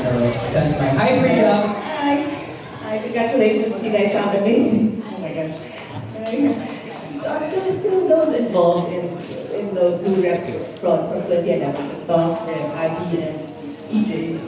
That's my hi, Freedom. Hi. Hi, congratulations. You guys sound amazing. Oh my gosh. To those involved in the Blue Rep from 2011, Tom and Abby and EJ.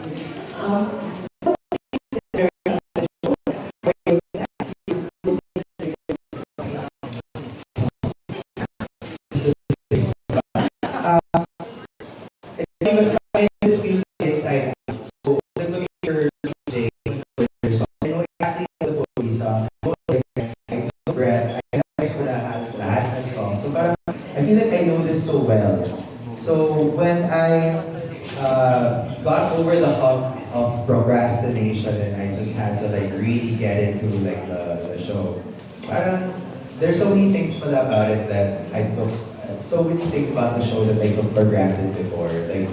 It was kind of this music inside out. So I'm looking for DJ for song. I know exactly the police song. I know Brett. I know lahat ng song. So parang, I feel like I know this so well. So when I got over the hump of procrastination and I just had to like really get into like the show, parang there's so many things pala about it that I took so many things about the show that I took for granted before. Like,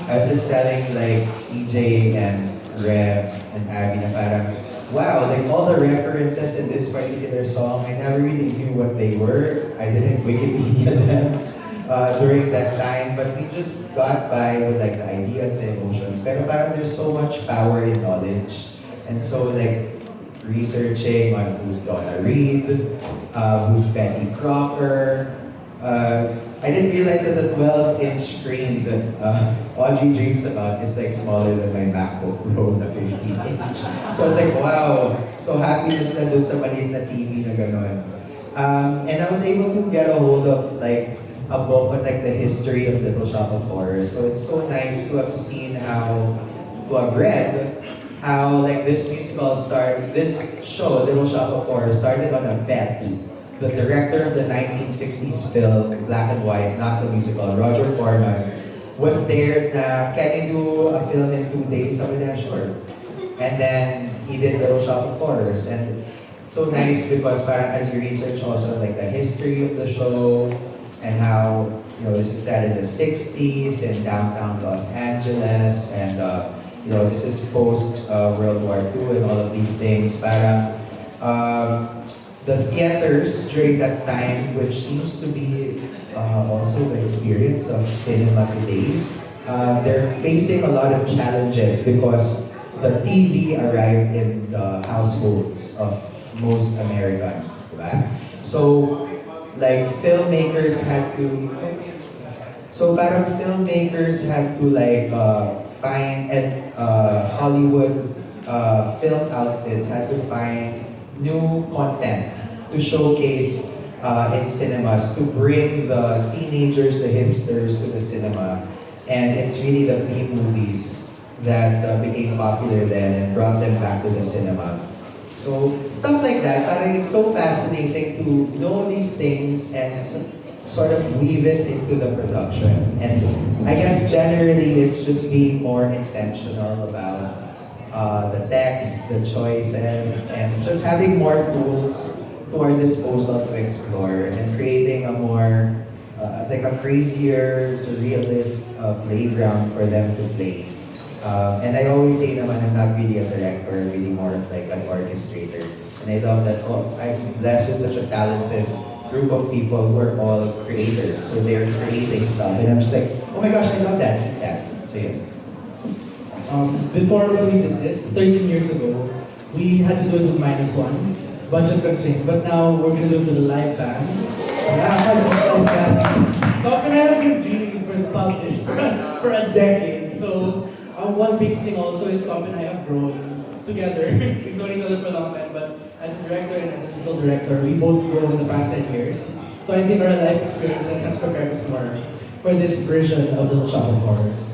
I was just telling like EJ and Rev and Abby na parang, wow, like all the references in this particular song, I never really knew what they were. I didn't Wikipedia them during that time, but we just got by with like the ideas, the emotions. Pero parang there's so much power in knowledge. And so like, researching on who's Donna Reed, who's Betty Crocker. I didn't realize that the 12-inch screen that Audrey dreams about is like smaller than my MacBook Pro na 15-inch. So I was like, wow, so happy just na dun sa maliit na TV na gano'n. And I was able to get a hold of like a book with like the history of Little Shop of Horrors. So it's so nice to have seen to have read how like this this show, Little Shop of Horrors, started on a bet. The director of the 1960s film, Black and White, not the musical, Roger Corman, was there na, can you do a film in 2 days? Sabi niya, sure. And then he did Little Shop of Horrors. And so nice because parang as you research also like the history of the show and how, you know, this is set in the 60s in downtown Los Angeles and you know, this is post World War II and all of these things. Parang the theaters during that time, which seems to be also the experience of cinema today, they're facing a lot of challenges because the TV arrived in the households of most Americans, right? So, like filmmakers had to, like find and Hollywood film outfits had to find new content to showcase in cinemas to bring the teenagers, the hipsters to the cinema. And it's really the B-movies that became popular then and brought them back to the cinema. So stuff like that, parang it's so fascinating to know these things and sort of weave it into the production. And I guess generally it's just being more intentional about the text, the choices, and just having more tools to our disposal to explore and creating a more, like a crazier, surrealist playground for them to play. And I always say naman, I'm not really a director, really more of like an orchestrator. And I love that, I'm blessed with such a talented group of people who are all creators. So they're creating stuff. And I'm just like, oh my gosh, I love that, keep that. So yeah. Before when we did this, 13 years ago, we had to do it with minus ones, bunch of constraints, but now we're going to do it with a live band. Top and I have been dreaming about this for a decade. So one big thing also is Top and I have grown together. We've known each other for a long time, but as a director and as a musical director, we both grown in the past 10 years. So I think our life experiences has prepared us more for this version of Little Shop of Horrors.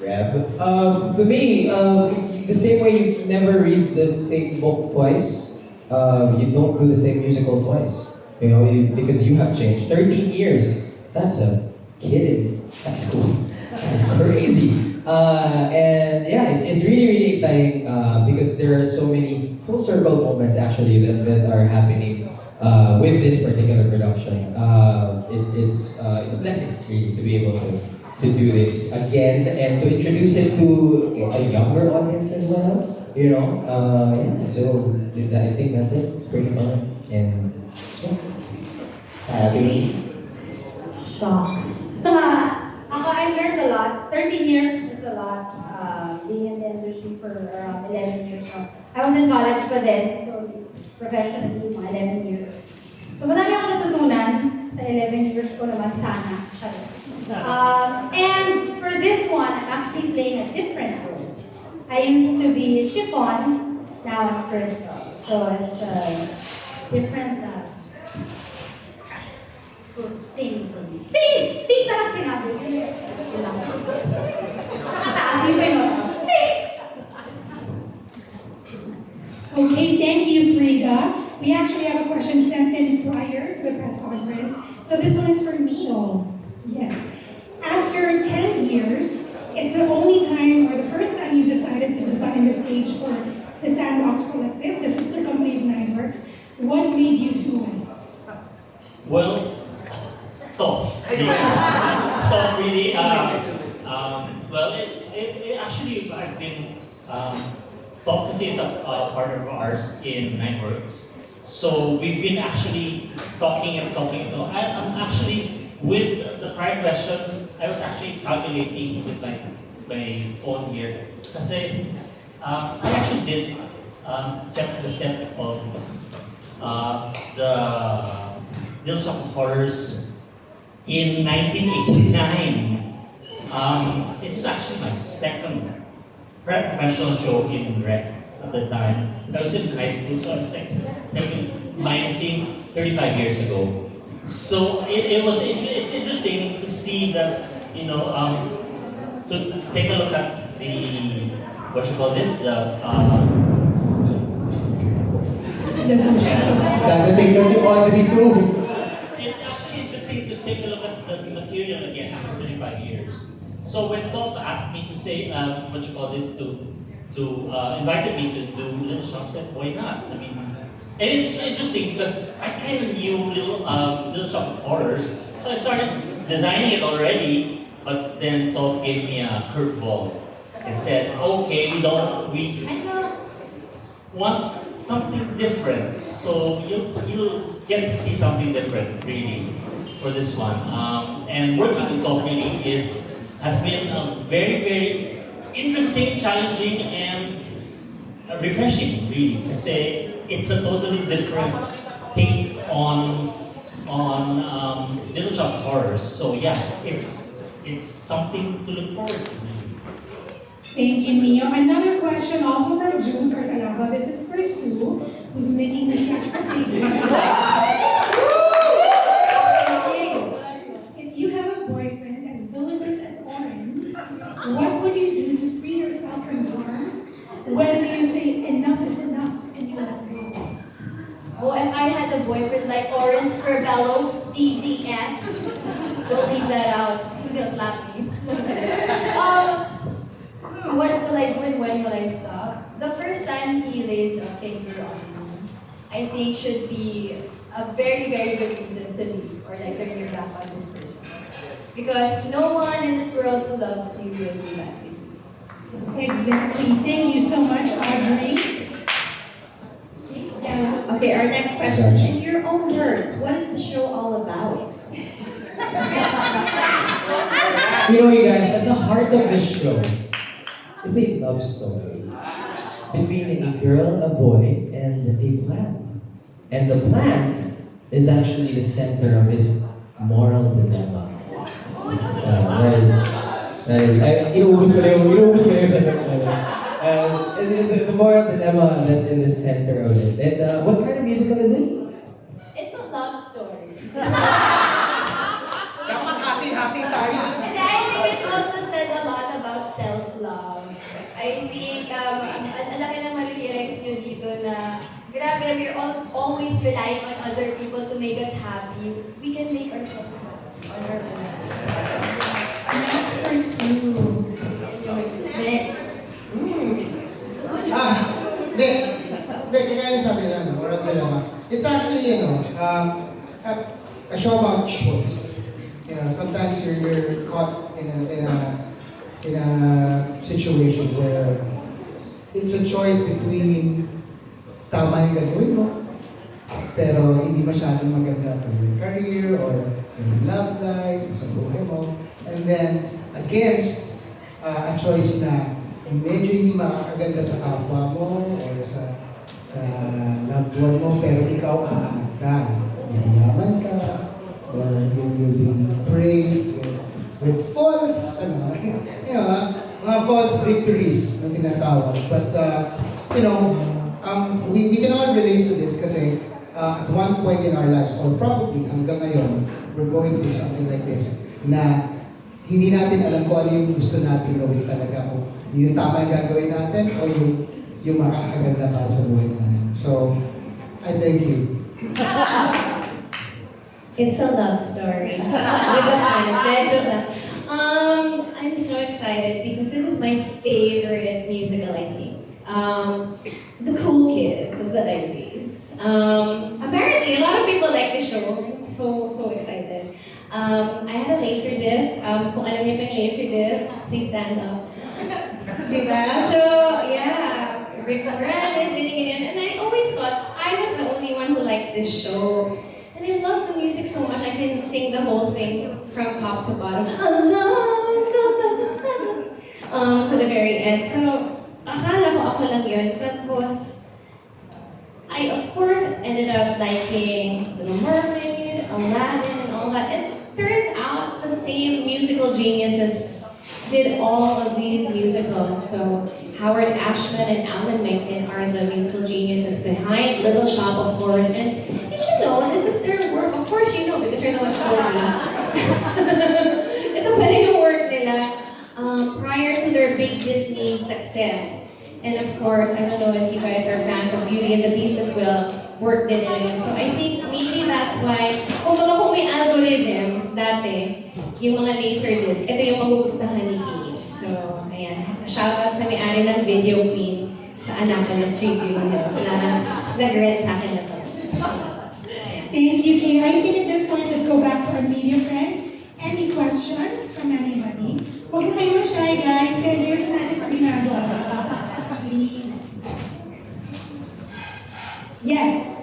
To me, the same way you never read the same book twice, you don't do the same musical twice. You know, because you have changed. 13 years. That's a kid in high school. That's crazy. And yeah, it's really exciting because there are so many full circle moments actually that are happening with this particular production. It's a blessing really to be able to do this again and to introduce it to a younger audience as well. You know, yeah. So I think that's it. It's pretty fun and yeah. Shocks. I learned a lot. 13 years is a a lot, being in the industry for around 11 years now. I was in college pa din, so professionally, mga 11 years. So madami akong natutunan sa 11 years ko naman sana. And for this one, I'm actually playing a different role. I used to be Chiffon, now I'm Crystal. So it's a different thing for me. Thing na lang sinabi. Nakataas yung pinot. Okay, thank you, Frida. We actually have a question sent in prior to the press conference. So this one is for Neo. Yes. After 10 years, it's the only time or the first time you decided to design the stage for the Sandbox Collective, the sister company of Nineworks. What made you do it? Well, tough. Really. Tough, really. Well, it actually, I've been, tough kasi is a partner of ours in Nineworks. So we've been actually talking and talking. I'm actually, with the prior question, I was actually calculating with my phone here. Kasi I actually did set the step of the Little Shop of Horrors in 1989. It was actually my second professional show in rec at the time. I was in high school, so I was like minusing 35 years ago. So it's interesting to see that, you know, to take a look at the, what you call this, Dadating na si Audrey too. it's actually interesting to take a look at the material again after 35 years. So when Toph asked me to say, what you call this, invited me to do Little Shop, I said, why not? I mean, and it's interesting because I kind of knew Little Shop of Horrors, so I started designing it already, but then Toph gave me a curveball and said, okay, we want something different, so you'll get to see something different, really, for this one. And working with Toph really has been a very, very interesting, challenging, and refreshing, really, because it's a totally different take on Little Shop of Horrors. So yeah, it's something to look forward to. Thank you, Mio. Another question also from June Cartalaba. This is for Sue, who's making me catch the baby. Okay. If you have a boyfriend as villainous as Oren, what would you do to free yourself from harm? When do you say enough is enough and you let go? Oh, if I had a boyfriend like Orange Scribello, DDS, don't leave that out. Who's gonna slap me? What will I do and when will I stop? The first time he lays a finger on me, I think should be a very, very good reason to leave or like turn your back on this person. Because no one in this world who loves you will do that to you. Exactly. Thank you so much, Audrey. Yeah. Okay, our next question. In your own words, what is the show all about? You know, you guys, at the heart of this show, it's a love story between a girl, a boy, and a plant. And the plant is actually the center of his moral dilemma. Inuubos ko na yung sagot ko na. The moral dilemma that's in the center of it. And what kind of musical is it? It's a love story. Dapat happy tayo. And I think it also says a lot about self-love. I think, ang laki na marirealize nyo dito na grabe, we're always relying on other people to make us happy. We can make ourselves happy on our own. Snaps for Sue. Kaya sabi na, moral dilemma. It's actually, a show about choice. You know, sometimes you're caught in a situation where it's a choice between tama yung gagawin mo, pero hindi masyadong maganda for your career or your love life, sa buhay mo, and then against a choice na medyo hindi makakaganda sa kapwa mo or sa loved one mo, pero ikaw aangat ka, yayaman ka, or you'll be praised with false, mga false victories na tinatawag. But, we can all relate to this kasi at one point in our lives, or probably hanggang ngayon, we're going through something like this, na hindi natin alam kung ano yung gusto natin gawin talaga. Kung yung tama yung gagawin natin o yung makakaganda para sa buhay natin. So, I thank you. It's a love story. With a kind of medyo lang. I'm so excited because this is my favorite musical, I think. The Cool Kids of the 90s. Apparently, a lot of people like the show. I'm so excited. I had a laser disc. Kung alam niyo pa yung laser disc, please stand up. Diba? So, yeah. Rick Moranis, ganyan. And I always thought I was the only one who liked this show. And I love the music so much, I can sing the whole thing from top to bottom. Alone goes to the very end. So, akala ko ako lang yun. Tapos, I of course ended up liking Little Mermaid, Aladdin, and all that. And turns out the same musical geniuses did all of these musicals. So, Howard Ashman and Alan Menken are the musical geniuses behind Little Shop of Horrors. And you should know, this is their work. Of course you know, because you're the one who told me. Ito pala yung work nila prior to their big Disney success. And of course, I don't know if you guys are fans of Beauty and the Beast as well, work din nila yun. So I think maybe that's why, kung may algorithm dati, yung mga laserdisc, ito yung magugustuhan ni Keith. So, ayan. Shoutout sa may-ari ng Video Queen sa Annapolis Studios na nag-rent sa akin na to. Thank you, Kay. I think at this point, let's go back to our media friends. Any questions from anybody? Huwag na kayo ma-shy, guys. Kaya here's natin pag ginagawa. Please. Yes.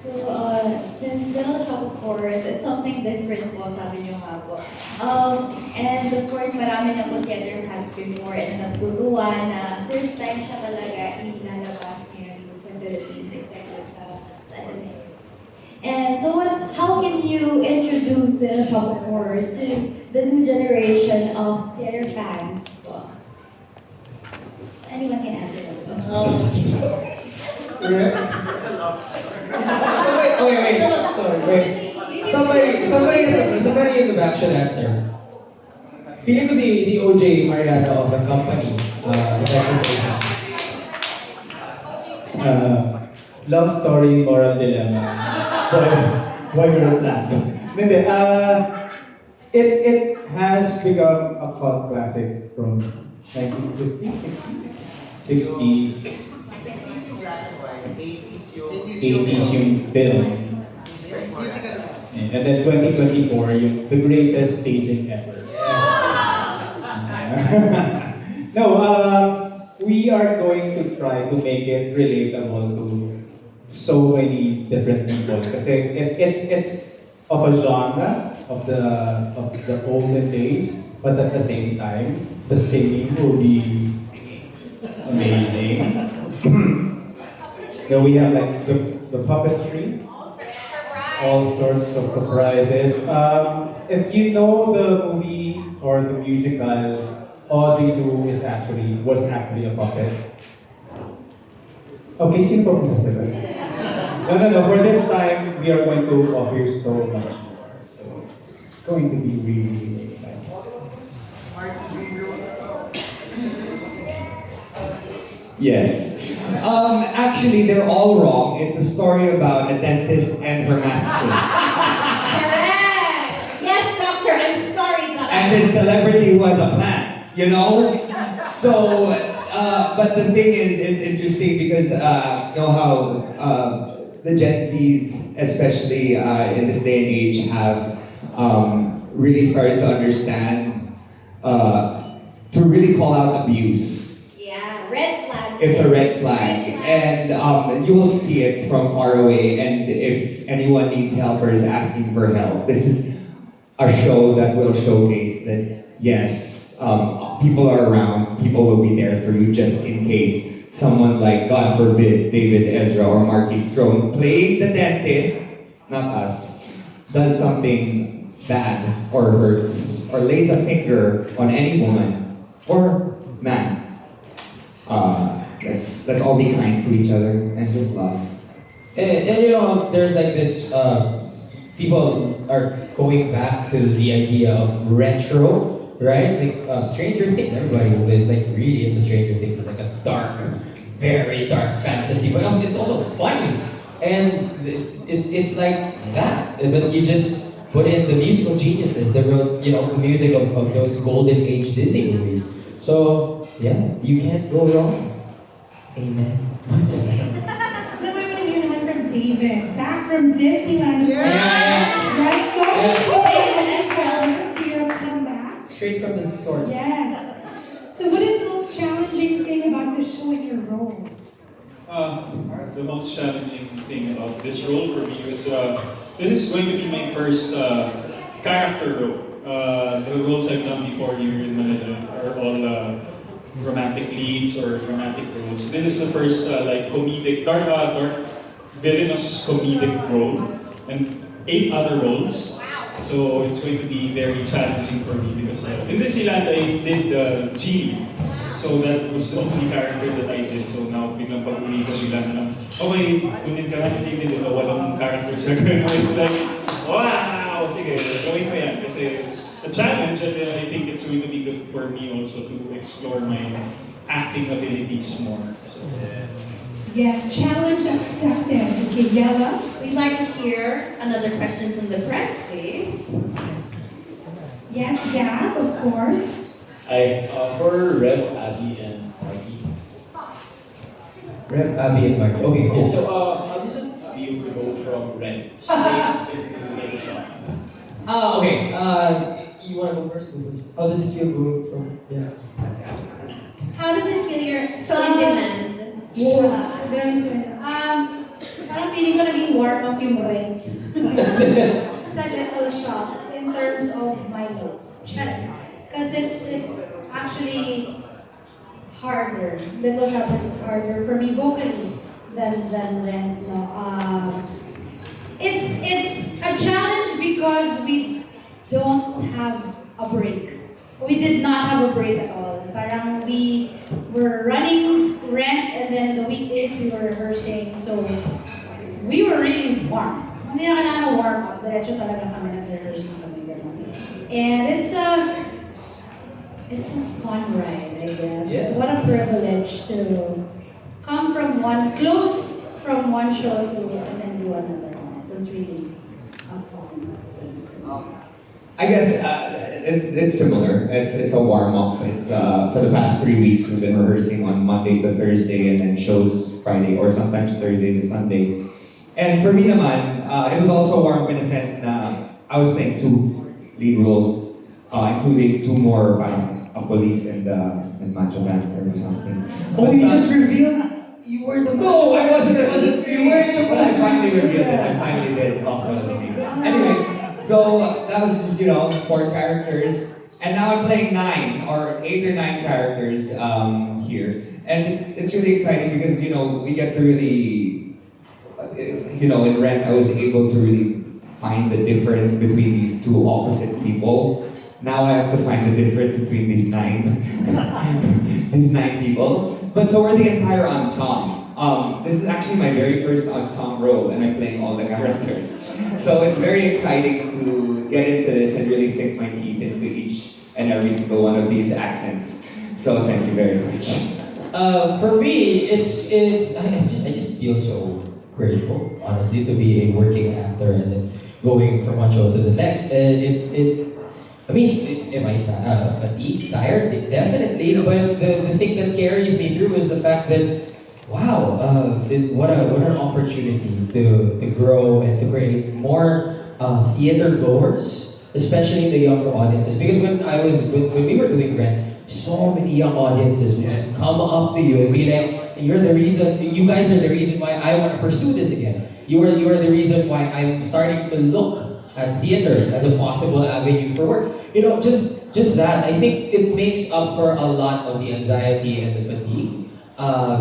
So, since Little Shop of Horrors, it's something different po, sabi niyo nga po. And of course, marami na po theater fans before and natutuwa na first time siya talaga ilalabas niya dito sa Philippines, except sa Ateneo. And so, how can you introduce Little Shop of Horrors to the new generation of theater fans po? Anyone can answer that one. Wait. Somebody in the back should answer. Feeling ko si OJ Mariano of the company. Would like to say something. Love story, moral dilemma. Boy girl plan. Hindi, it has become a cult classic from 1950s, 60s. 80s yung film. And then 2024, yung the greatest staging ever. Yes. No, we are going to try to make it relatable to so many different people. Kasi it's of a genre of the olden days, but at the same time, the singing will be amazing. So we have like the puppetry, all sorts of surprises. If you know the movie or the musical, Audrey 2 was actually a puppet. Okay, sino po po sila? No. For this time, we are going to offer so much more. So it's going to be really exciting. Yes. Actually, they're all wrong. It's a story about a dentist and her masochist. Correct! Yes, doctor, I'm sorry, doctor. And this celebrity who has a plan, you know? So, but the thing is, it's interesting because, you know how the Gen Zs, especially in this day and age, have really started to understand, to really call out abuse. Yeah. red flag. It's a red flag, Red flag. and you will see it from far away. And if anyone needs help or is asking for help, this is a show that will showcase that yes, people are around, people will be there for you just in case someone like, God forbid, David Ezra or Marky Strong playing the dentist, not us, does something bad or hurts or lays a finger on any woman or man. Let's all be kind to each other and just love. And you know, there's like this, people are going back to the idea of retro, right? Like Stranger Things, everybody who is like really into Stranger Things is like a dark, very dark fantasy, but also, it's also funny. And it's like that, but you just put in the musical geniuses that wrote, you know, the music of those golden age Disney movies. So yeah, you can't go wrong. Amen. Now I want to hear one from David, back from Disneyland. Yeah. That's so David excited to your comeback. Straight from the source. Yes. So what is the most challenging thing about the show and your role? The most challenging thing about this role for me was this is going to be my first character role. The roles I've done before here in Manila are all romantic leads or dramatic roles. This is the first like comedic, dark villainous comedic role, and 8 other roles. So it's going to be very challenging for me because in Disneyland I did Genie. So that was the only character that I did. So now biglang pag-uli ko biglang okay, kunin ka namin David, ito walang characters na gano'n. It's like, wow! Sige, gawin ko yan kasi it's a challenge and I think it's going to be good for me also to explore my acting abilities more. So, Yes, challenge accepted. Okay, Yella. We'd like to hear another question from the press, please. Yes, Gab, of course. Hi, for Rev, Abby, and Marky. Rep, Abby, and Mark. Okay, cool. So, how does it feel to go from Rent straight into Little Shop? Okay. You want to go first? How does it feel going from? Yeah. How does it feel you're so in demand? Very soon. Parang feeling ko naging warm up yung rent sa Little Shop in terms of my notes. Because it's actually harder. Little Shop is harder for me vocally than Rent. No. It's a challenge because we don't have a break. We did not have a break at all. Parang we were running Rent and then in the weekdays we were rehearsing. So we were really warm. Hindi na kailangan na warm up. Diretso talaga kami nag-rehearse na kami. And it's a fun ride, I guess. Yeah. What a privilege to come from one show to and then do another one. It was really a fun thing for me. I guess it's similar. It's a warm up. It's for the past 3 weeks we've been rehearsing on Monday to Thursday and then shows Friday or sometimes Thursday to Sunday. And for me naman, it was also a warm up in a sense na I was playing 2 lead roles, including 2 more a police and macho dancer or something. Oh, you just revealed you were the. No, I wasn't. It wasn't me. But I finally revealed it. I finally did. Oh, that was me. Anyway, so that was just 4 characters, and now I'm playing 9 or 8 or 9 characters here, and it's really exciting because we get to really, in Rent I was able to really find the difference between these 2 opposite people. Now I have to find the difference between these 9 these 9 people. But so we're the entire ensemble. This is actually my very first ensemble role, and I'm playing all the characters. So it's very exciting to get into this and really sink my teeth into each and every single one of these accents. So thank you very much. For me, I just feel so grateful, honestly, to be a working actor and then going from one show to the next. Am I fatigued, tired? Definitely, but the thing that carries me through is the fact that, wow, what an opportunity to grow and to create more theater goers especially in the younger audiences. Because when we were doing Rent, so many young audiences would just come up to you and be like, "You're the reason. You guys are the reason why I want to pursue this again. You are the reason why I'm starting to look at theater as a possible avenue for work." You know, just that. I think it makes up for a lot of the anxiety and the fatigue.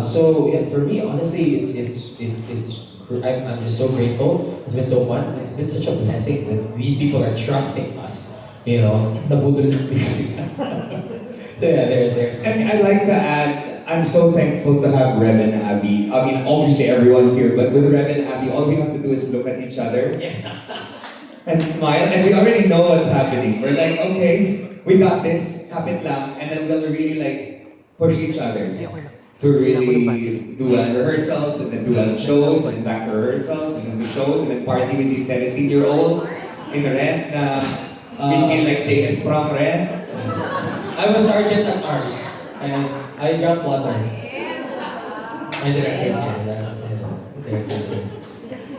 So yeah, for me, honestly, I'm just so grateful. It's been so fun. It's been such a blessing that these people are trusting us. You know, nabudol ng bigla. So yeah, there's. And I'd like to add, I'm so thankful to have Reb and Abby. I mean, obviously everyone here, but with Reb and Abby, all we have to do is look at each other and smile, and we already know what's happening. We're like, okay, we got this, kapit lang, and then we'll really like push each other to really do well in rehearsals, and then do well in shows, and back to rehearsals, and then to shows, and then party with these 17-year-olds in the Rent na we feel like JS from Rent. I was sergeant at arms, and I drank water. My director's here. Director's here.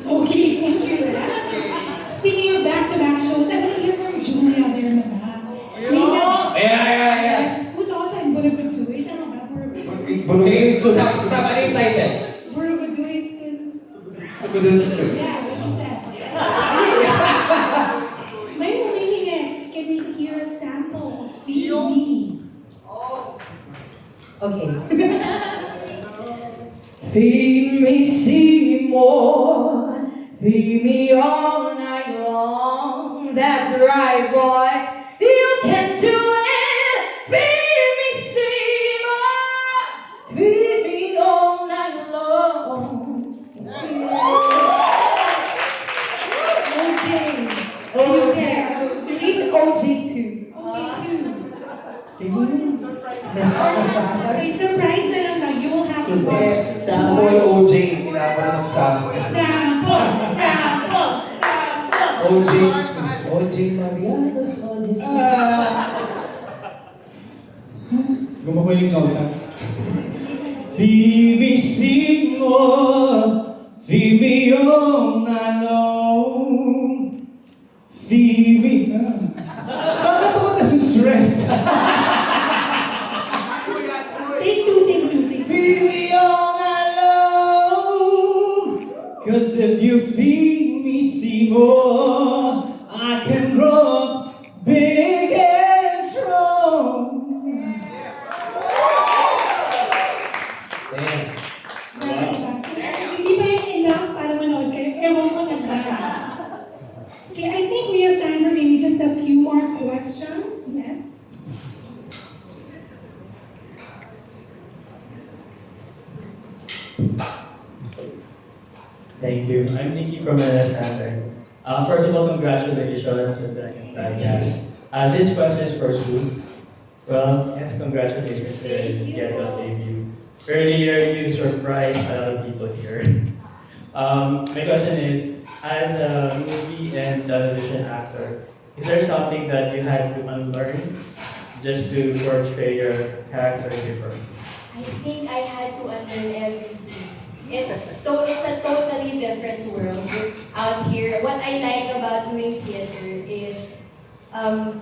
Okay, thank you, Rep. Speaking of back-to-back shows, I want to hear from Julia there in the back. Yeah. Yes, who's also in Bulacan too. Wait, ano ba? Sige, usap ano yung title? Bulacan too is students. Yeah, what you said. May humihingi. Can we hear a sample of Feed Me? Okay. Feed me, Seymour. Feed me all night long. That's right, boy. You can do it. Feed me, Seymour. Feed me all night long. OJ. He's OJ too. Okay, surprise na lang na. You will have to watch. Sample OJ, tinapala ng sample. Sample. OJ Mariano's on his Gumawaling nota. Feed me, Seymour. Feed me all night long. Feed me. Bakit ako nasi-stress? Take two. Feed me all night long. 'Cause if you feed me, Seymour, I can grow big and strong. Damn. Hindi pa yan enough para manood kayo. Ewan ko na lang. Okay, I think we have time for maybe just a few more questions. Yes? Thank you. I'm Nikki from NS Standard. First of all, congratulations with the entire cast. This question is for Sue. Well, yes, congratulations to get the debut. Earlier, you surprised a lot of people here. My question is, as a movie and television actor, is there something that you had to unlearn just to portray your character different? I think I had to unlearn everything. It's a totally different world out here. What I like about doing theater is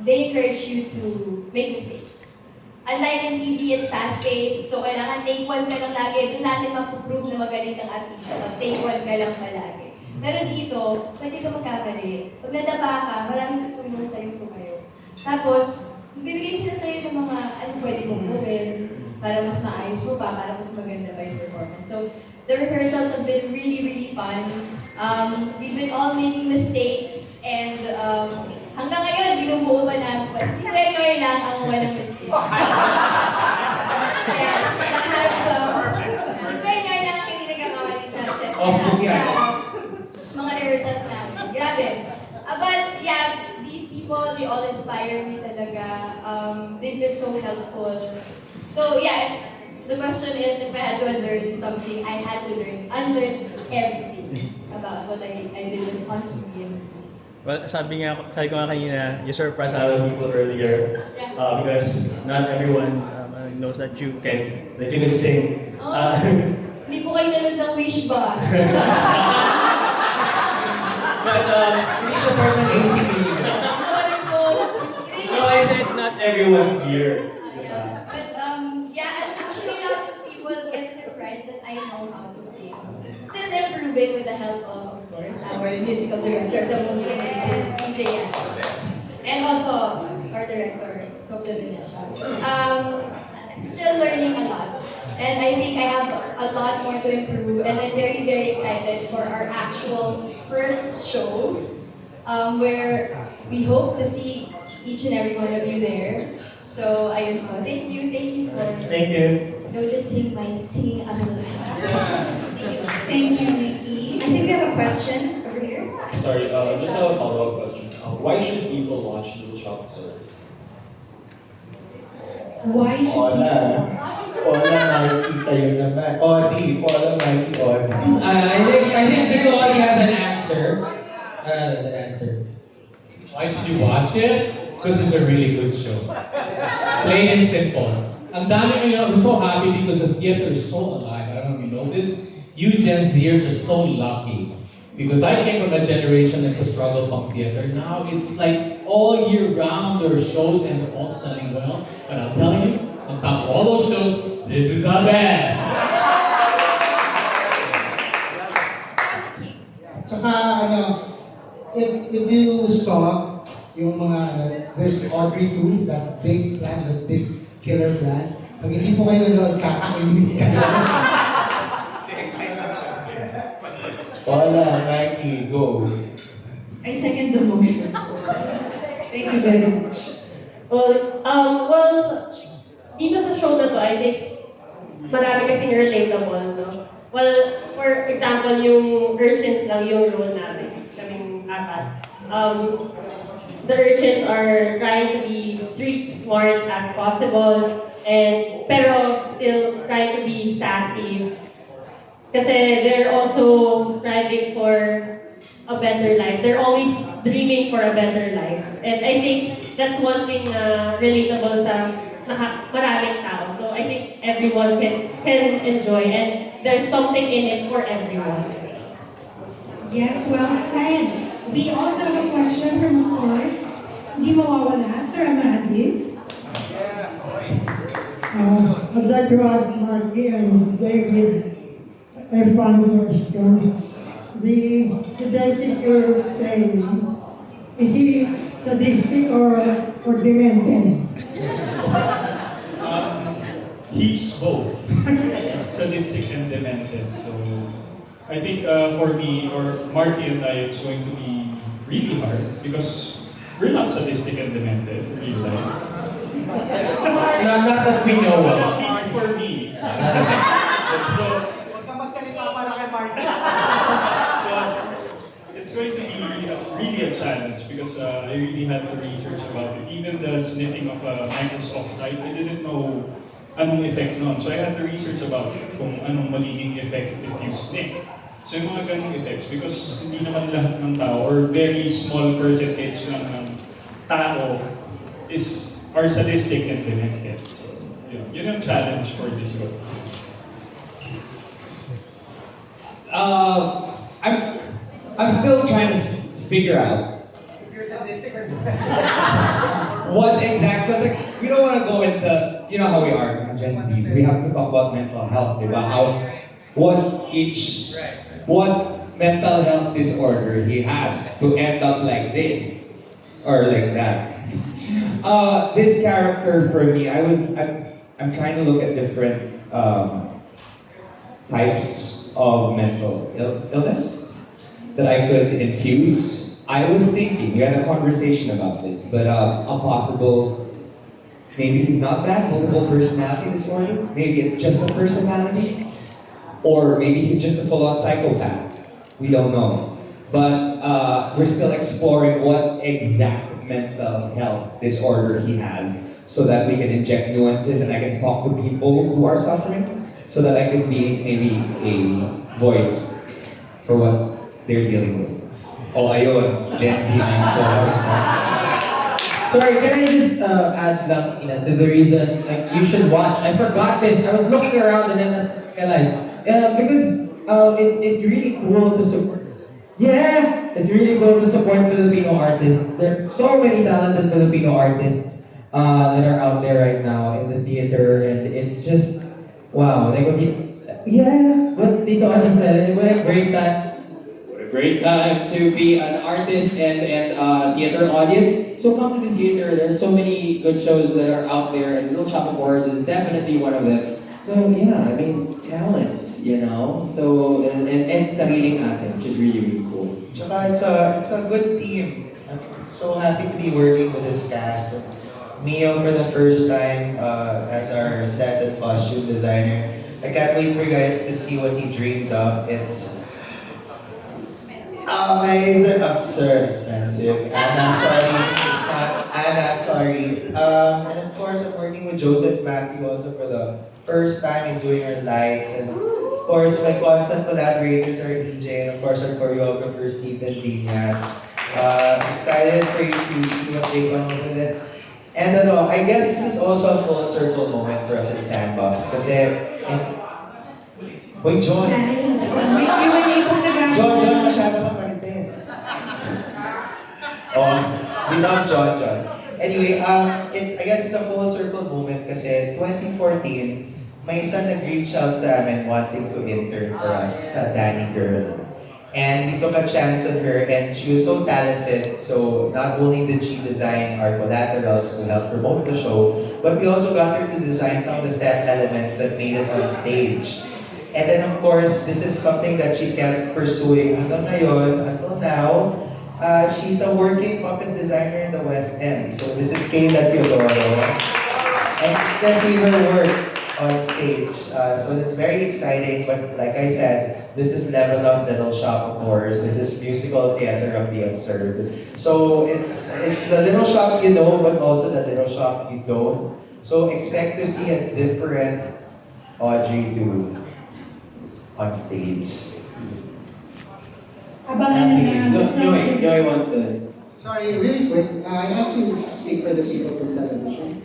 they encourage you to make mistakes. Unlike in TV, it's fast-paced, so kailangan take one ka lang lagi. Doon natin mapuprove na magaling kang artista pag take one ka lang palagi. Pero dito, pwede ka magkamali. Pag nadapa ka, maraming tutulong sa'yo tumayo. Tapos, bibigay sila sa'yo ng mga ano pwede mong gawin para mas maayos mo pa, para mas maganda pa yung performance. So, the rehearsals have been really fun. We've been all making mistakes and hanggang ngayon, binubuo pa namin. Si Noy lang ang walang mistakes. Yes, lahat so, si Noy lang ang hindi nagkakamali sa set. Sa mga rehearsals namin. Grabe. But yeah, these people, they all inspire me talaga. They've been so helpful. So yeah, the question is, if I had to unlearn something, I had to unlearn everything about what I did on TV and movies. Well, sabi ko nga kanina, you surprised a lot of people earlier because not everyone knows that you can sing. Hindi po kayo nanood ng Wish Box. But hindi siya part ng 80 million. everyone here. Yeah, but yeah, and actually a lot of people get surprised that I know how to sing. Still improving with the help of course, our musical director, the most amazing DJ Yan. And also our director, Cob de Venecia. I'm still learning a lot. And I think I have a lot more to improve, and I'm very, very excited for our actual first show, where we hope to see each and every one of you there. So, ayun po. Thank you for Thank you. noticing my singing abilities. Thank you. Thank you, Nikki. I think we have a question over here. Sorry, just a follow-up question. Why should people watch Little Shop of Horrors? Why should Ola, makikita yun naman. Odi, Ola, makikita Odi. I think Nicole has an answer. There's an answer. Why should you watch it? Because it's a really good show. Plain and simple. Ang dami, we're so happy because the theater is so alive. I don't know if you know this. You Gen Zers are so lucky. Because I came from a generation that's a struggle punk theater. Now it's like all year round there are shows and they're all selling well. But I'm telling you, on top of all those shows, this is the best. Tsaka if you saw yung mga there's Audrey 2, that big plan, that big killer plan. Pag hindi po kayo nanood, kakainit kayo. Ola, Mikey, go. I second the motion. Thank you very much. Well, dito sa show na to, I think marami kasing relatable, no? Well, for example, yung urchins lang yung role namin, kaming apat. The urchins are trying to be street smart as possible, pero still trying to be sassy. Kasi they're also striving for a better life. They're always dreaming for a better life. And I think that's one thing na relatable sa maraming tao. So I think everyone can enjoy, and there's something in it for everyone. Yes, well said. We also have a question from, of course, hindi mawawala, Sir Amadis. I'd like to ask Marky and David a fun question. The dentist you're saying, is he sadistic or demented? He's both. Sadistic and demented. So I think for me, or Marty and I, it's going to be really hard because we're not sadistic and demented in real life. Not that we know of. At least for me. So it's going to be really a challenge because I really had to research about it. Even the sniffing of nitrous oxide, I didn't know anong effect nun. So I had to research about kung anong magiging effect if you sniff. So yung mga ganong effects, because hindi naman lahat ng tao or very small percentage lang ng tao are sadistic and demented. So yun ang challenge for this book. I'm still trying to figure out what exactly. Like, we don't want to go into, you know how we are, Gen Zs. We have to talk about mental health, diba? What mental health disorder he has to end up like this or like that. This character for me, I'm trying to look at different types of mental illness that I could infuse. I was thinking, we had a conversation about this, but a possible, maybe he's not that, multiple personality disorder, maybe it's just a personality, or maybe he's just a full-on psychopath. We don't know. But we're still exploring what exact mental health disorder he has so that we can inject nuances and I can talk to people who are suffering so that I can be maybe a voice for what they're dealing with. Oh, ayun, Gen Z answer. Sorry, can I just add lang to the reason like you should watch? I forgot this. I was looking around and then I realized because it's really cool to support. Yeah, it's really cool to support Filipino artists. There are so many talented Filipino artists that are out there right now in the theater, and it's just wow. Like what Tito Adi said, what a great time. What a great time to be an artist and theater audience. So come to the theater. There's so many good shows that are out there, and Little Shop of Horrors is definitely one of them. So yeah, I mean talents, you know. So and sariling atin, which is really really cool. Tsaka it's a good team. I'm so happy to be working with this cast. Mio for the first time as our set and costume designer. I can't wait for you guys to see what he dreamed up. It's amazing, absurd, expensive. Anna, sorry, it's not Anna, sorry. And of course, I'm working with Joseph Matthew also for the first time. He's doing our lights, and of course, my constant collaborators are EJ, and of course, our choreographer Stephen Viñas. Excited for you to see what they come up with it. And I guess this is also a full circle moment for us at Sandbox. Kasi, Boy, John. John, masyado ka marites. Oh, we love John. Anyway, I guess it's a full circle moment kasi 2014, may isang nag-reach out sa amin wanting to intern for us sa Danny Girl. And we took a chance on her, and she was so talented. So not only did she design our collaterals to help promote the show, but we also got her to design some of the set elements that made it on stage. And then of course, this is something that she kept pursuing hanggang ngayon, until now. She's a working puppet designer in the West End. So this is Kayla Teodoro. And you can see her work on stage. So it's very exciting, but like I said, this is level up Little Shop of Horrors. This is musical theater of the absurd. So it's the Little Shop you know, but also the Little Shop you don't. So expect to see a different Audrey II on stage. Joey wants to. Sorry, really quick. I have to speak for the people from television.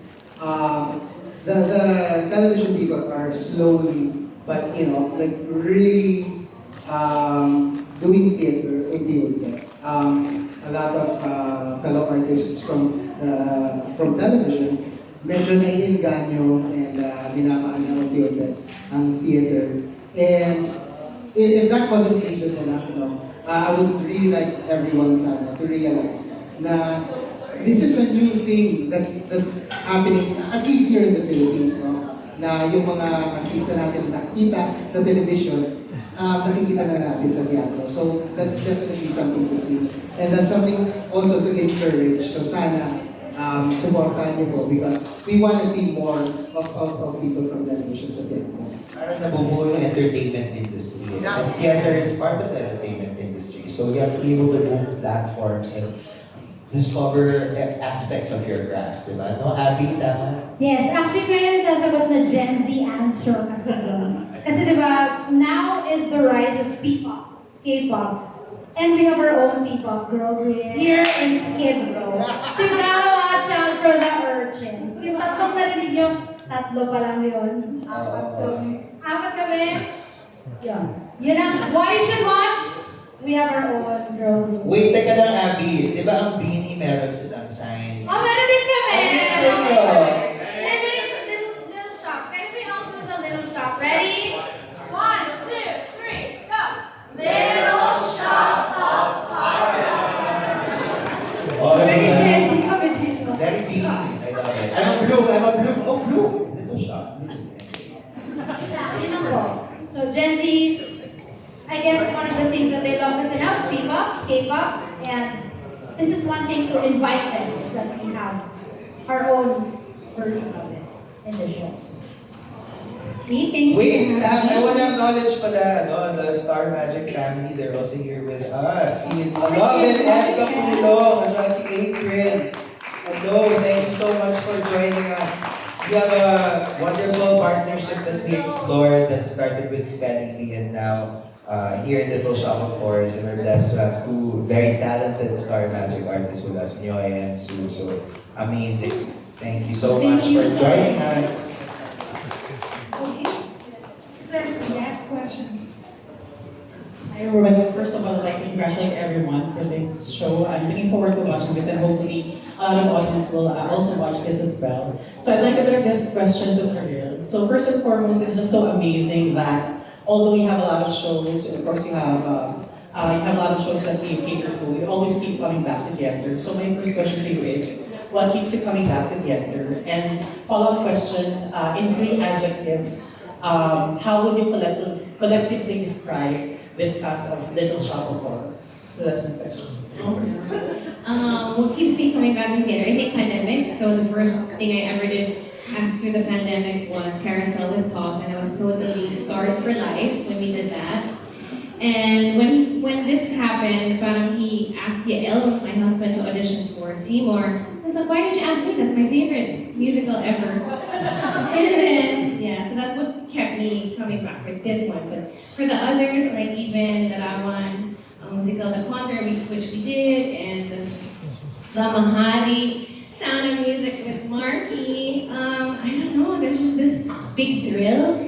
The television people are slowly, but really doing theater in theater. A lot of fellow artists from television medyo naiinganyo and binamaan ng theater. And if that wasn't reason enough, I would really like everyone sana to realize na this is a new thing that's happening at least here in the Philippines, no? Na yung mga artista natin nakikita sa television, nakikita na natin sa teatro. So that's definitely something to see. And that's something also to encourage. So sana supportahan niyo po because we want to see more of people from television sa teatro. Parang nabubuo yung entertainment industry. And theater is part of the entertainment industry. So you have to be able to move platforms and discover aspects of your craft, diba? No, Abby, tama? Yes, actually meron sasagot na Gen Z answer kasi doon. Kasi diba, now is the rise of P-pop, K-pop. And we have our own P-pop girl here in Skid Row. So you gotta watch out for the urchins. Yung tatlong narinig nyo, tatlo pa lang yun. So, apat kami. Yun ang, why you should watch? We have our own girl group. Wait, teka lang, Abby. Di ba ang Beanie meron silang sign? Oh, meron din kami! Ayun sa inyo! Little shop. Can we all do the little shop? Ready? 1, 2, 3, go! Little shop of horrors. Very Gen Z kami dito. Very Beanie. I love it. I'm a blue. Oh, blue. Little shop. Yun ang po. So, Gen Z, I guess one of the things that they love kasi now is P-pop, K-pop, and this is one thing to invite them is that we have our own version of it in the show. Wait, Sam, I want to acknowledge the Star Magic family. They're also here with us. Si Robin and Capulong, at si April. Hello, thank you so much for joining us. We have a wonderful partnership that we explored that started with Spelling Bee and now here in Little Shop of Horrors, and we're blessed to have two very talented Star Magic artists with us, Nyoy and Sue. So amazing. Thank you so much for joining us. Yes, question. Hi everyone. First of all, I'd like to congratulate everyone for this show. I'm looking forward to watching this and hopefully a lot of audience will also watch this as well. So I'd like to direct this question to Karil. So first and foremost, it's just so amazing that although we have a lot of shows, of course you have a lot of shows that you cater to, you always keep coming back to theater. So my first question to you is, what keeps you coming back to theater? And follow-up question, in 3 adjectives, how would you collectively describe this cast of Little Shop of Horrors? So that's my question. What keeps me coming back to theater? I think pandemic. So the first thing I ever did after the pandemic was Carousel with Toph, and I was totally scarred for life when we did that. And when this happened, he asked Yael, my husband, to audition for Seymour. I was like, why did you ask me? That's my favorite musical ever. And then, yeah, so that's what kept me coming back for this one. But for the others, like even the Rawan musical, The Concert, which we did, and La Mahari, Sound of Music with Marky, I don't know, there's just this big thrill.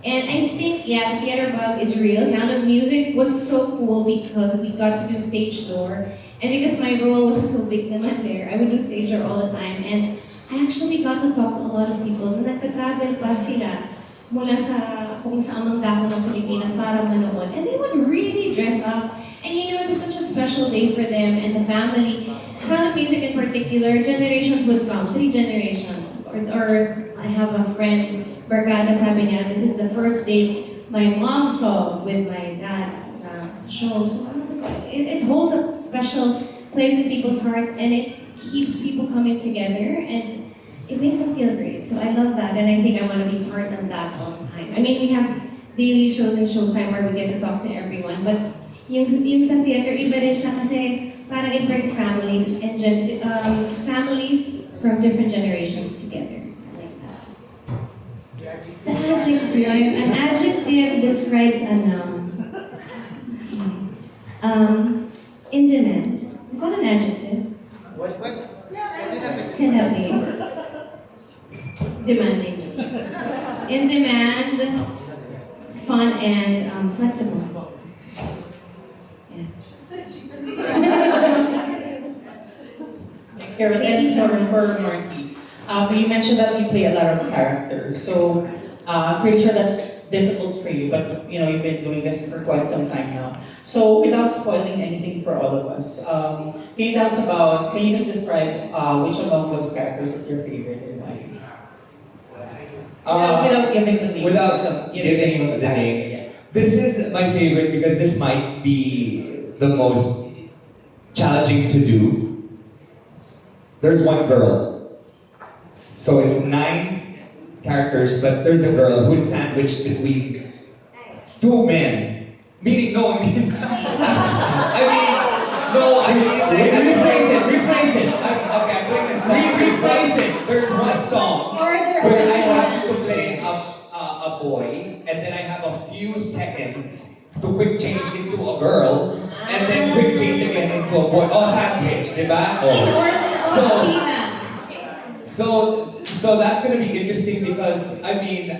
And I think, yeah, the theater bug is real. Sound of Music was so cool because we got to do stage door. And because my role wasn't so big naman there, I would do stage door all the time. And I actually got to talk to a lot of people. Nung nagpa-travel pa sila mula sa kung saan mang dako ng Pilipinas para manood. And they would really dress up. And you know, it was such a special day for them and the family. Sound of Music in particular, generations would come, 3 generations. Or I have a friend, Barkada, sabi niya, this is the first date my mom saw with my dad show. So it holds a special place in people's hearts, and it keeps people coming together, and it makes them feel great. So I love that, and I think I want to be part of that all the time. I mean, we have daily shows in Showtime where we get to talk to everyone, but yung sa theater, iba rin siya kasi parang it brings families and families from different generations together. The adjective, an adjective describes a noun. In demand. Is that an adjective? What? Can that be? Demanding. In demand, fun, and flexible. Yeah. Thanks, Carol. And sorry for Marky. You mentioned that you play a lot of characters, so I'm pretty sure that's difficult for you, but you know, you've been doing this for quite some time now. So without spoiling anything for all of us, can you tell us about, can you just describe which among those characters is your favorite and why? Without giving the name. Without giving the name. Yeah. This is my favorite because this might be the most challenging to do. There's one girl. So it's 9 characters, but there's a girl who is sandwiched between 2 men. Meaning, no, I mean, Rephrase it. Okay, I'm doing a song. Rephrase it. There's one song where I have to play a boy, and then I have a few seconds to quick change into a girl, and then quick change again into a boy. Oh, sandwich, diba? So that's gonna be interesting because, I mean,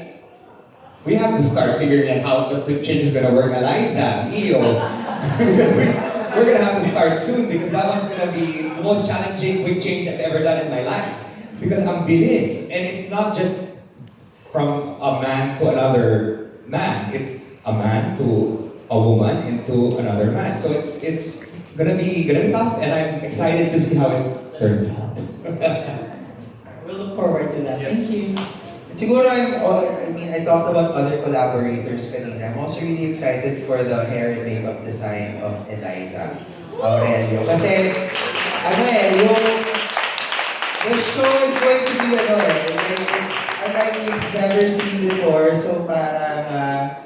we have to start figuring out how the quick change is gonna work. Eliza, Mio, because we're gonna have to start soon because that one's gonna be the most challenging quick change I've ever done in my life. Because I'm bilis, and it's not just from a man to another man. It's a man to a woman into another man. So it's gonna be tough, and I'm excited to see how it turns out. We'll look forward to that. Thank you. Siguro I talked about other collaborators kanina. I'm also really excited for the hair and makeup design of Eliza Aurelio. Kasi, the show is going to be it's like we've never seen before. So parang,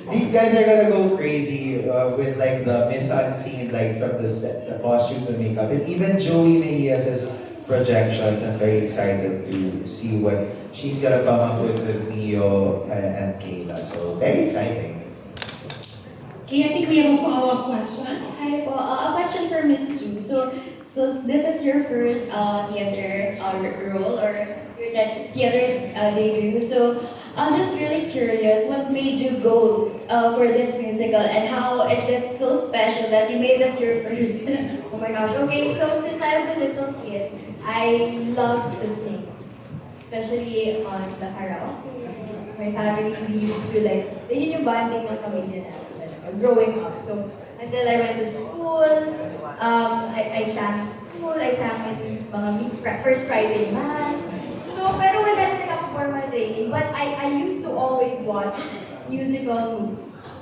these guys are gonna go crazy with like the mise-en-scene, like from the set, the costumes and makeup. And even Joey Mejias's projections, I'm very excited to see what she's gonna come up with Mio and Kayla. So very exciting. Okay, I think we have a follow-up question. Hi po, a question for Miss Sue. So this is your first theater role or your theater debut. So I'm just really curious, what made you go for this musical, and how is this so special that you made this your first? Oh my gosh, okay, so since I was a little kid, I loved to sing. Especially on the karaoke. My family, we used to like, yun yung bonding ng pamilya natin, growing up. So, until I went to school, I sang in school, I sang in mga first Friday Mass. So, pero wala na nakaperform lately. But I used to always watch musical movies.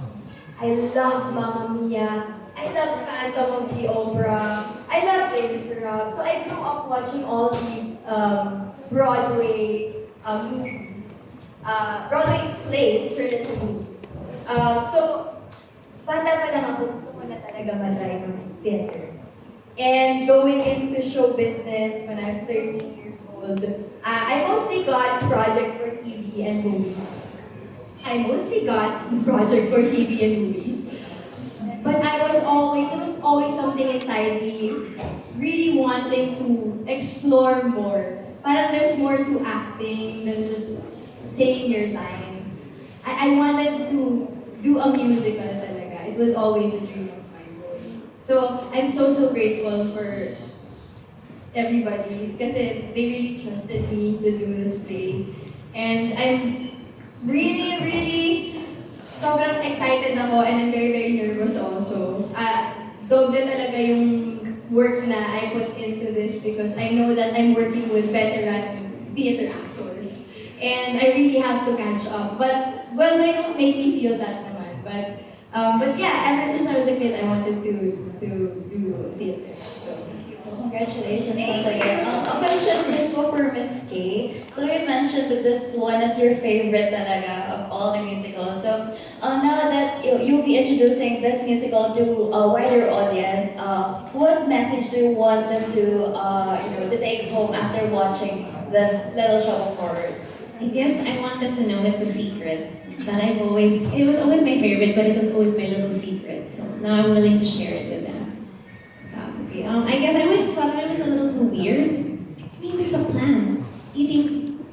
I love Mamma Mia. I love Phantom of the Opera. I love Les Miserables. So I grew up watching all these Broadway movies. Broadway plays turned into movies. So, bata pa lang ako, gusto ko na talaga mag-try ng theater. And going into show business when I was 13 years old, I mostly got projects for TV and movies. But it was always something inside me, really wanting to explore more. Parang there's more to acting than just saying your lines. I wanted to do a musical talaga. It was always a dream of mine. So I'm so grateful for everybody kasi they really trusted me to do this play. And I'm really sobrang excited ako, and I'm very nervous also. Doble talaga yung work na I put into this because I know that I'm working with veteran theater actors. And I really have to catch up. But, well, they don't make me feel that naman. But yeah, ever since I was a kid, I wanted to do theater. So, Congratulations once again. A question din po for Miss Kay. So you mentioned that this one is your favorite talaga of all the musicals. So now that you'll be introducing this musical to a wider audience, what message do you want them to take home after watching the Little Shop of Horrors? I guess I want them to know it's a secret that it was always my favorite, but it was always my little secret. So now I'm willing to share it with them. That's okay. I guess I always thought that it was a little too weird. I mean, there's a plant eating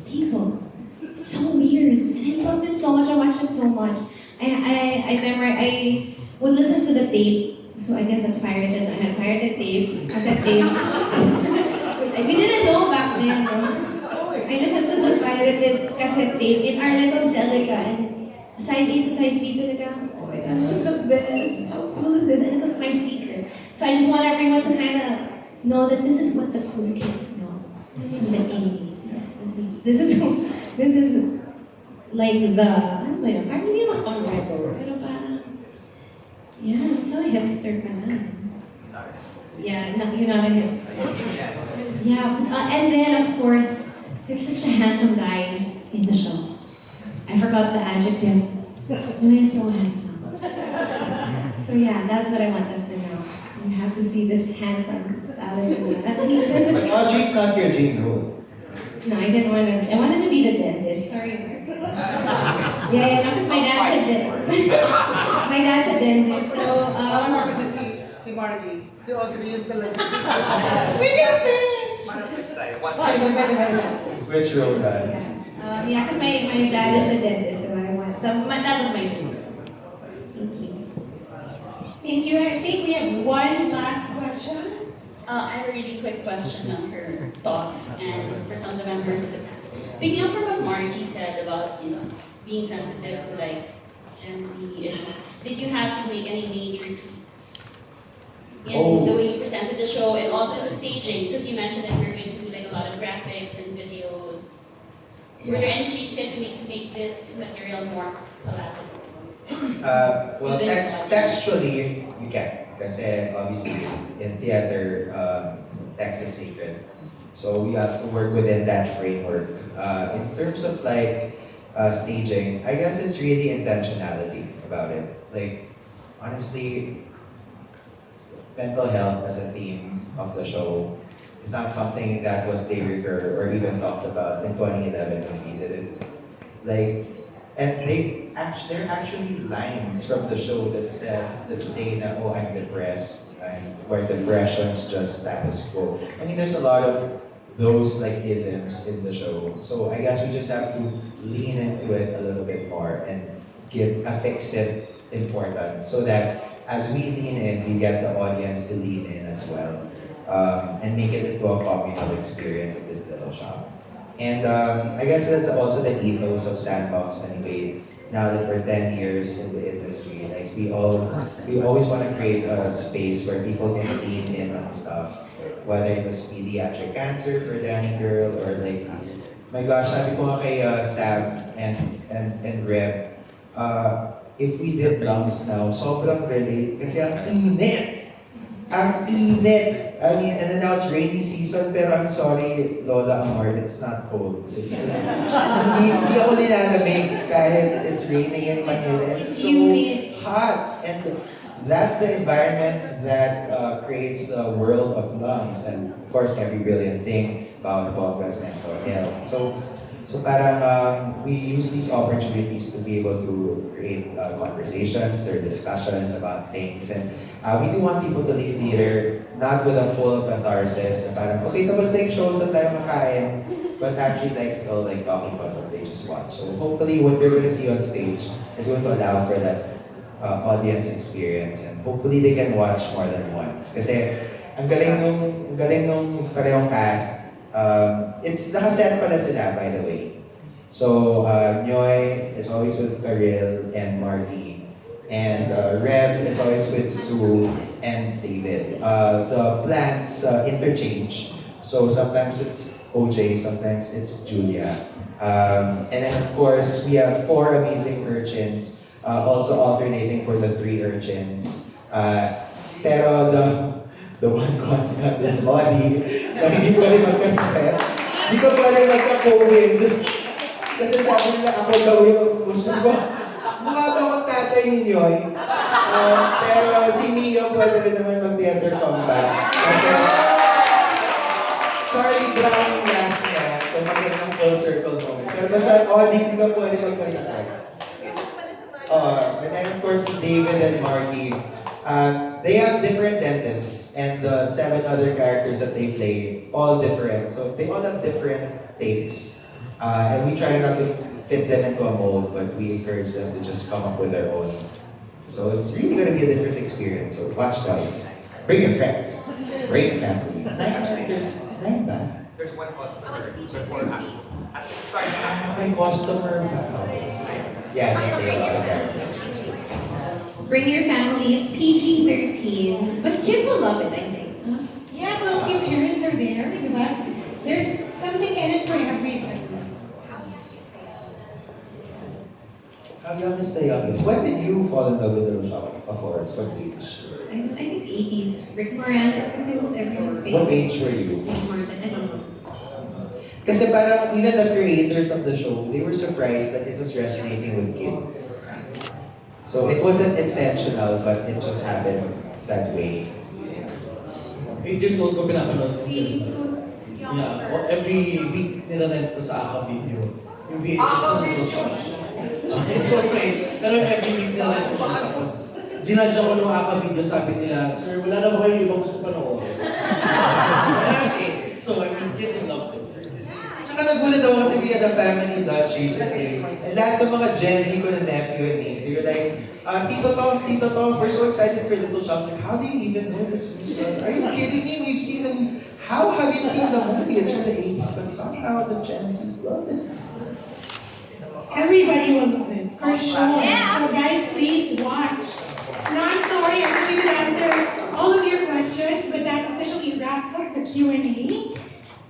people. It's so weird, and I loved it so much. I watched it so much. I remember I would listen to the tape. So I guess that's pirated. I had pirated tape, cassette tape. We didn't know back then. No? I listened to the pirated cassette tape in our little Celica, and side A to side B talaga. Oh my God, this was the best. How cool is this? And it was my secret. So I just want everyone to kind of know that this is what the cool kids know. In the 80s. Yeah. This is like the, ano ba yun? Parang hindi naman pang retro. Pero parang, yeah, so hipster ka na. Yeah, no, you're not a hip. Yeah, and then of course, there's such a handsome guy in the show. I forgot the adjective. No, he's so handsome. So yeah, that's what I want them to know. You have to see this handsome Alex. But Audrey's not your dream role. No, I didn't want to. I wanted to be the dentist. Sorry, Mark. Yeah, no, because my dad's a dentist. My dad's a dentist, so Si Marky, si Audrey yung talaga. We can switch. Switch tayo. Switch role tayo. Yeah, because my dad is a dentist, so that was my dream. Thank you. Thank you. I think we have one last question. I have a really quick question for Toph and for some of the members of the cast. Picking up from what Marky said about being sensitive to like Gen Z issues, did you have to make any major tweaks in the way you presented the show and also the staging? Because you mentioned that you're going to do like a lot of graphics and videos. Were there any changes you had to make this material more palatable? Well, textually, you can. Kasi obviously, in theater, text is sacred. So we have to work within that framework. In terms of like staging, I guess it's really intentionality about it. Like, honestly, mental health as a theme of the show is not something that was de rigueur or even talked about in 2011 when we did it. Like, and there are actually lines from the show that say that, oh, I'm depressed, where depression's just status quo. I mean, there's a lot of those like isms in the show. So I guess we just have to lean into it a little bit more and affix it importance so that as we lean in, we get the audience to lean in as well, and make it into a communal experience of this little shop. And I guess that's also the ethos of Sandbox anyway. Now that we're 10 years in the industry, like we always want to create a space where people can lean in on stuff, whether it was pediatric cancer for Danny Girl or like, my gosh, sabi ko nga kay Sam and Reb, if we did lungs now, sobrang relate kasi ang init. Ang init. I mean, and then now it's rainy season, pero I'm sorry, Lola Amor, it's not cold. Hindi ako nilalamig kahit it's raining in Manila. It's so hot. And that's the environment that creates the world of lungs. And of course, every brilliant thing about podcast mental health. So parang we use these opportunities to be able to create conversations, there are discussions about things, and we do want people to leave theater not with a full catharsis, na parang, okay, tapos na yung show, saan tayo kakain, but actually like still like talking about what they just watched. So hopefully what we're going to see on stage is going to allow for that audience experience, and hopefully they can watch more than once. Kasi ang galing nung parehong cast. It's nakaset pala sila, by the way. So, Nyoy is always with Karil and Marty. And Rev is always with Sue and David. The plants interchange. So sometimes it's OJ, sometimes it's Julia. And then of course, we have 4 amazing urchins, also alternating for the 3 urchins. Pero the one constant is Audie, na hindi ko rin magkasakit. Hindi ko pa rin magka-COVID. Kasi sabi nila ako daw yung gusto ko. Mukha ba akong tatay ninyo? Pero si Mia pwede rin naman mag-theater comeback. Kasi Charlie Brown yung last niya, so magandang full circle moment. Pero basta Audie, hindi ba pwede magkasakit? And then of course, David and Marty. They have different dentists, and the 7 other characters that they play, all different. So they all have different takes. And we try not to fit them into a mold, but we encourage them to just come up with their own. So it's really going to be a different experience. So watch guys. Bring your friends. Bring your family. 9 characters. 9 ba? There's one customer. My customer. Yeah, they a lot of characters. Bring your family, it's PG-13, but kids will love it, I think. Yeah, so if your parents are there, but there's something in it for everybody. How young is the youngest? When did you fall in love with Little Shop of Horrors? What age? I think 80s. Rick Moranis kasi was everyone's favorite. What age were you? Steve Martin, I don't know. Kasi parang even the creators of the show, they were surprised that it was resonating with kids. So it wasn't intentional, but it just happened that way. 8 years old ko pinapanood. Yeah, every week nilarent ko sa Aka Video. Yung VHS na Little Shop. It's so strange. Pero every week nilarent ko siya. Tapos, ginadya ko nung Aka Video, sabi nila, sir, wala na ba kayo ibang gusto panoorin? So I mean, kids will love this. Tsaka nagulat ako kasi we had a family lunch recently. And lahat ng mga Gen Z ko na nephew and niece, they were like, Tito Tom, we're so excited for Little Shop. Like, how do you even know this musical? Are you kidding me? We've seen the movie. How have you seen the movie? It's from the 80s, but somehow the Gen Zs love it. Everybody will love it, for sure. So guys, please watch. Now I'm sorry, I wish we could answer all of your questions, but that officially wraps up the Q&A.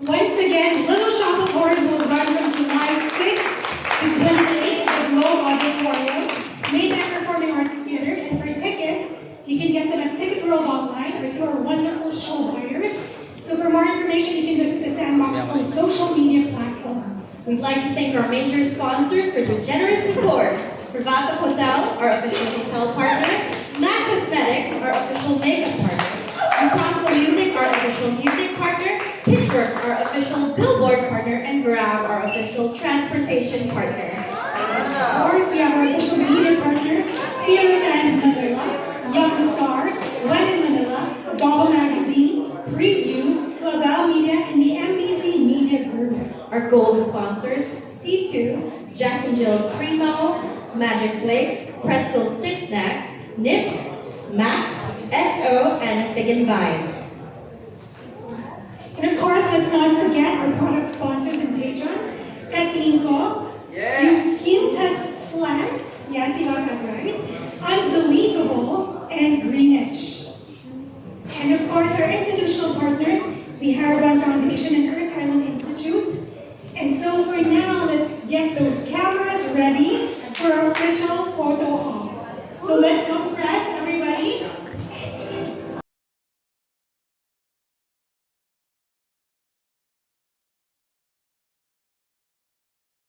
Once again, Little Shop of Horrors will run from July 6th to 28th at the Globe Auditorium, Maybank Performing Arts Theater, and for tickets, you can get them at Ticket World Online or through our wonderful show buyers. So for more information, you can visit the Sandbox for social media platforms. We'd like to thank our major sponsors for their generous support. Privata Hotel, our official hotel partner, MAC Cosmetics, our official makeup partner, Upanko Music, our official music partner, Pitchworks, our official billboard partner, and Grab, our official transportation partner. Of course, we have our official media partners, Theater Fans Manila, Young Star, When in Manila, Double Magazine, Preview, Clavel Media, and the MBC Our gold sponsors, C2, Jack and Jill Primo, Magic Flakes, Pretzel Stick Snacks, Nips, Max, XO, and Fig and Vine. And of course, let's not forget our product sponsors and patrons, Katinko, Quintas Flags, yes, you got that right, Unbelievable, and Greenwich. And of course, our institutional partners, the Haraban Foundation and Earth Island Institute. And so for now, let's get those cameras ready for our official photo op. So let's go.